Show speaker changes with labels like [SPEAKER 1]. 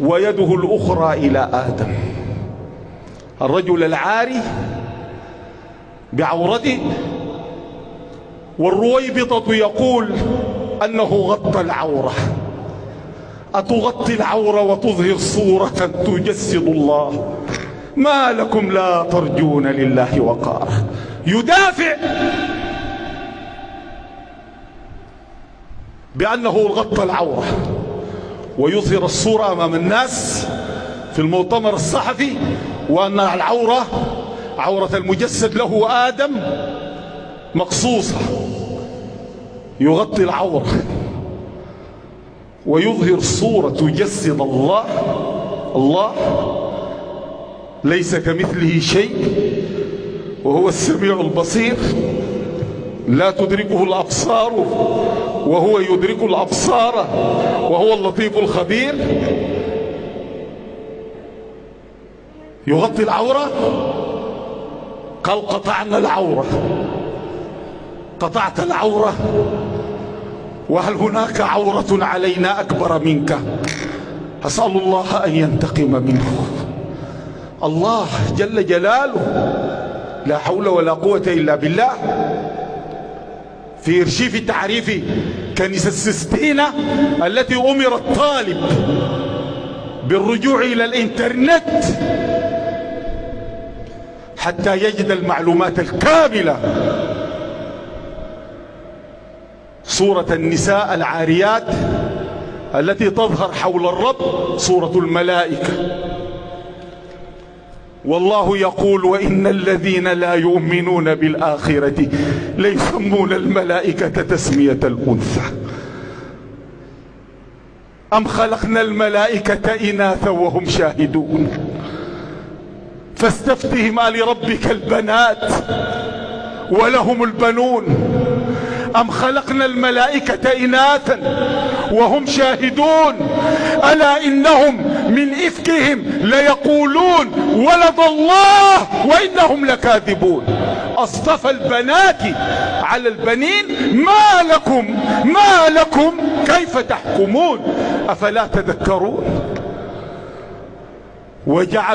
[SPEAKER 1] ويده الأخرى إلى آدم. الرجل العاري بعورته، والرويبضة يقول أنه غطى العورة. أتغطي العورة وتظهر صورة تجسد الله؟ ما لكم لا ترجون لله وقارا. يدافع بأنه غطى العورة ويظهر الصورة أمام الناس في المؤتمر الصحفي، وأن العورة عورة المجسد له آدم مقصوصة. يغطي العورة ويظهر صورة تجسد الله. الله ليس كمثله شيء وهو السميع البصير، لا تدركه الأبصار وهو يدرك الأبصار وهو اللطيف الخبير. يغطي العورة. قال قطعنا العورة. قطعت العورة، وهل هناك عورة علينا أكبر منك؟ أسأل الله أن ينتقم منه. الله جل جلاله، لا حول ولا قوة إلا بالله. في إرشيف تعريف كنيسة السستينة التي أمر الطالب بالرجوع إلى الإنترنت حتى يجد المعلومات الكاملة، صورة النساء العاريات التي تظهر حول الرب صورة الملائكة. والله يقول وإن الذين لا يؤمنون بالآخرة ليسمون الملائكة تسمية الأنثى. أم خلقنا الملائكة إناثا وهم شاهدون. فاستفتهم ألربك البنات ولهم البنون أم خلقنا الملائكة إناثا وهم شاهدون ألا إنهم من إفكهم ليقولون ولد الله وإنهم لكاذبون. أصطفى البنات على البنين. ما لكم كيف تحكمون؟ أفلا تذكرون؟ وجعل